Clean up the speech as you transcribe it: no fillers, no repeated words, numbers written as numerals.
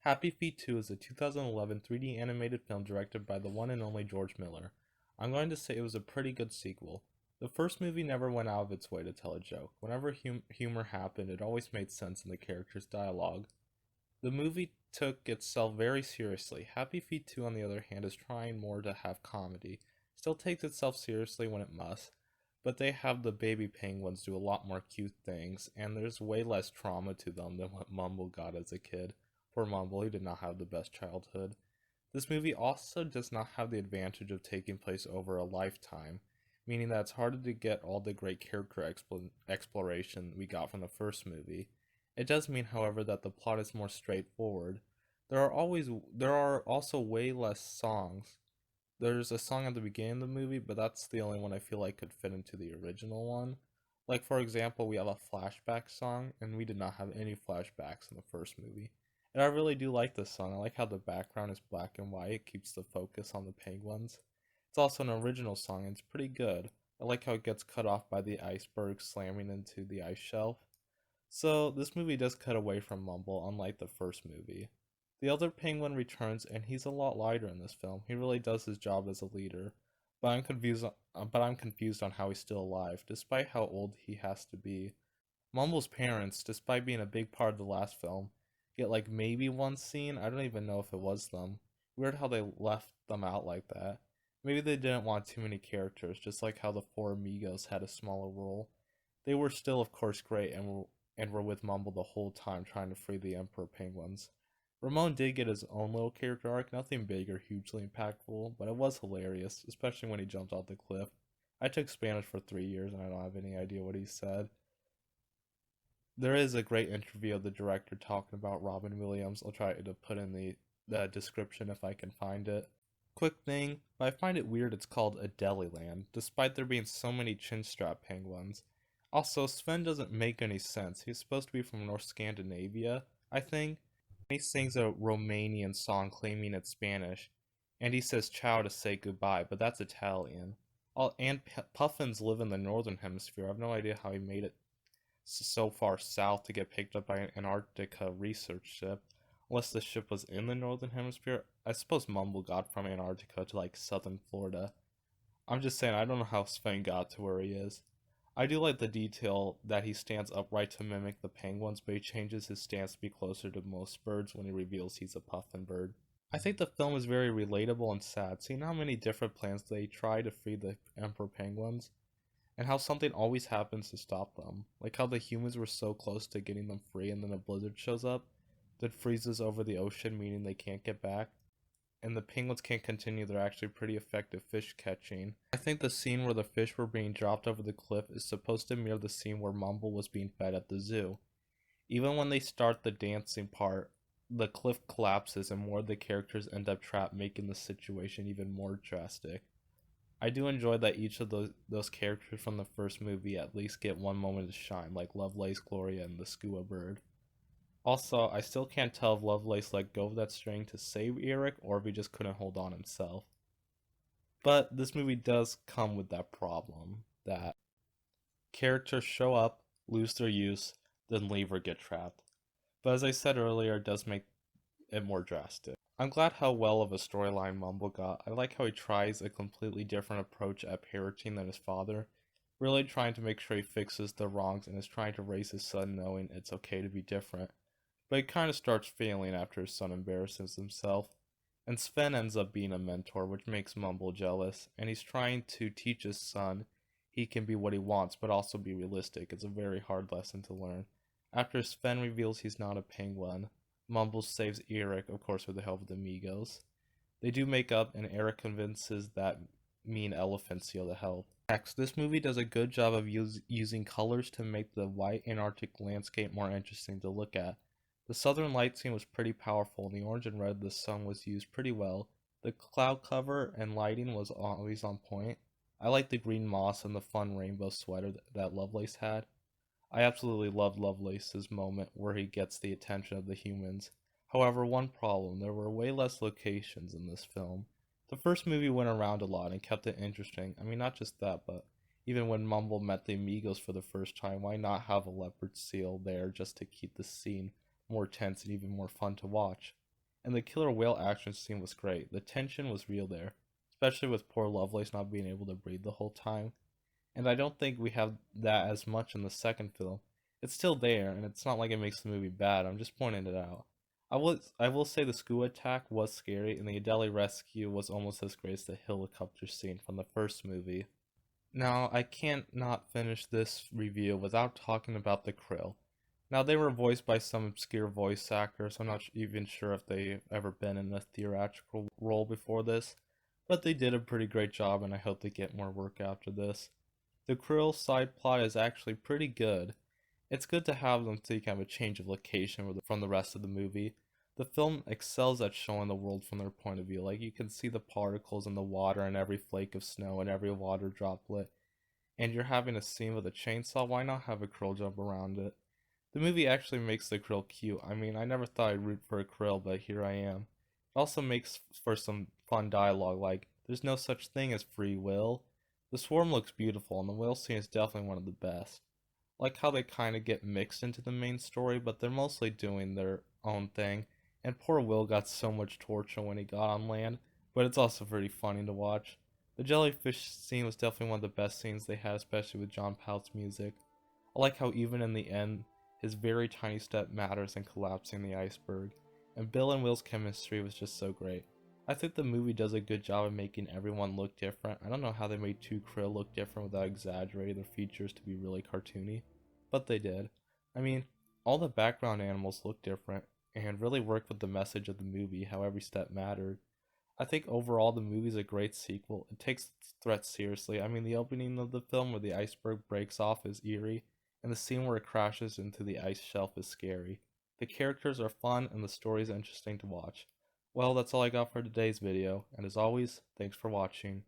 Happy Feet 2 is a 2011 3D animated film directed by the one and only George Miller. I'm going to say it was a pretty good sequel. The first movie never went out of its way to tell a joke. Whenever humor happened, it always made sense in the characters' dialogue. The movie took itself very seriously. Happy Feet 2, on the other hand, is trying more to have comedy. Still takes itself seriously when it must, but they have the baby penguins do a lot more cute things, and there's way less trauma to them than what Mumble got as a kid. Poor Mumble, he did not have the best childhood. This movie also does not have the advantage of taking place over a lifetime, meaning that it's harder to get all the great character exploration we got from the first movie. It does mean, however, that the plot is more straightforward. There are also way less songs. There's a song at the beginning of the movie, but that's the only one I feel like could fit into the original one. Like, for example, we have a flashback song, and we did not have any flashbacks in the first movie. And I really do like this song. I like how the background is black and white. It keeps the focus on the penguins. It's also an original song, and it's pretty good. I like how it gets cut off by the iceberg slamming into the ice shelf. So, this movie does cut away from Mumble, unlike the first movie. The other penguin returns, and he's a lot lighter in this film. He really does his job as a leader, but I'm confused on how he's still alive, despite how old he has to be. Mumble's parents, despite being a big part of the last film, get like maybe one scene. I don't even know if it was them. Weird how they left them out like that. Maybe they didn't want too many characters, just like how the four amigos had a smaller role. They were still, of course, great and were with Mumble the whole time trying to free the Emperor Penguins. Ramon did get his own little character arc, nothing big or hugely impactful, but it was hilarious, especially when he jumped off the cliff. I took Spanish for 3 years and I don't have any idea what he said. There is a great interview of the director talking about Robin Williams. I'll try to put in the description if I can find it. Quick thing, but I find it weird it's called a Deliland, despite there being so many chinstrap penguins. Also, Sven doesn't make any sense. He's supposed to be from North Scandinavia, I think. He sings a Romanian song claiming it's Spanish, and he says ciao to say goodbye, but that's Italian. And puffins live in the northern hemisphere. I have no idea how he made it so far south to get picked up by an Antarctica research ship. Unless the ship was in the northern hemisphere, I suppose Mumble got from Antarctica to like southern Florida. I'm just saying, I don't know how Sven got to where he is. I do like the detail that he stands upright to mimic the penguins, but he changes his stance to be closer to most birds when he reveals he's a puffin bird. I think the film is very relatable and sad, seeing how many different plans they try to free the emperor penguins, and how something always happens to stop them. Like how the humans were so close to getting them free and then a blizzard shows up that freezes over the ocean, meaning they can't get back. And the penguins can't continue their actually pretty effective fish catching. I think the scene where the fish were being dropped over the cliff is supposed to mirror the scene where Mumble was being fed at the zoo. Even when they start the dancing part, the cliff collapses and more of the characters end up trapped, making the situation even more drastic. I do enjoy that each of those characters from the first movie at least get one moment to shine, like Lovelace, Gloria, and the Skua bird. Also, I still can't tell if Lovelace let go of that string to save Eric or if he just couldn't hold on himself. But this movie does come with that problem that characters show up, lose their use, then leave or get trapped. But as I said earlier, it does make it more drastic. I'm glad how well of a storyline Mumble got. I like how he tries a completely different approach at parenting than his father, really trying to make sure he fixes the wrongs and is trying to raise his son knowing it's okay to be different. But he kind of starts failing after his son embarrasses himself. And Sven ends up being a mentor, which makes Mumble jealous, and he's trying to teach his son he can be what he wants, but also be realistic. It's a very hard lesson to learn. After Sven reveals he's not a penguin, Mumble saves Eric, of course with the help of the Migos. They do make up, and Eric convinces that mean elephant seal to help. Next, this movie does a good job of using colors to make the white Antarctic landscape more interesting to look at. The southern light scene was pretty powerful, and the orange and red of the sun was used pretty well. The cloud cover and lighting was always on point. I like the green moss and the fun rainbow sweater that Lovelace had. I absolutely loved Lovelace's moment where he gets the attention of the humans. However, one problem, there were way less locations in this film. The first movie went around a lot and kept it interesting. I mean, not just that, but even when Mumble met the Amigos for the first time, why not have a leopard seal there just to keep the scene more tense and even more fun to watch? and the killer whale action scene was great. The tension was real there, especially with poor Lovelace not being able to breathe the whole time. And I don't think we have that as much in the second film. It's still there, and it's not like it makes the movie bad. I'm just pointing it out. I will say the school attack was scary, and the Adeli rescue was almost as great as the helicopter scene from the first movie. Now, I can't not finish this review without talking about the Krill. Now, they were voiced by some obscure voice actors. I'm not even sure if they've ever been in a theatrical role before this, but they did a pretty great job, and I hope they get more work after this. The Krill side plot is actually pretty good. It's good to have them so you can have a change of location from the rest of the movie. The film excels at showing the world from their point of view. Like, you can see the particles in the water and every flake of snow and every water droplet. And you're having a scene with a chainsaw, why not have a Krill jump around it? The movie actually makes the Krill cute. I mean, I never thought I'd root for a Krill, but here I am. It also makes for some fun dialogue, like, there's no such thing as free will. The swarm looks beautiful, and the whale scene is definitely one of the best. I like how they kind of get mixed into the main story, but they're mostly doing their own thing. And poor Will got so much torture when he got on land, but it's also pretty funny to watch. The jellyfish scene was definitely one of the best scenes they had, especially with John Powell's music. I like how even in the end, his very tiny step matters in collapsing the iceberg, and Bill and Will's chemistry was just so great. I think the movie does a good job of making everyone look different. I don't know how they made two Krill look different without exaggerating their features to be really cartoony, but they did. I mean, all the background animals look different, and really worked with the message of the movie, how every step mattered. I think overall the movie's a great sequel. It takes its threats seriously. I mean, the opening of the film where the iceberg breaks off is eerie, and the scene where it crashes into the ice shelf is scary. The characters are fun, and the story is interesting to watch. Well, that's all I got for today's video, and as always, thanks for watching.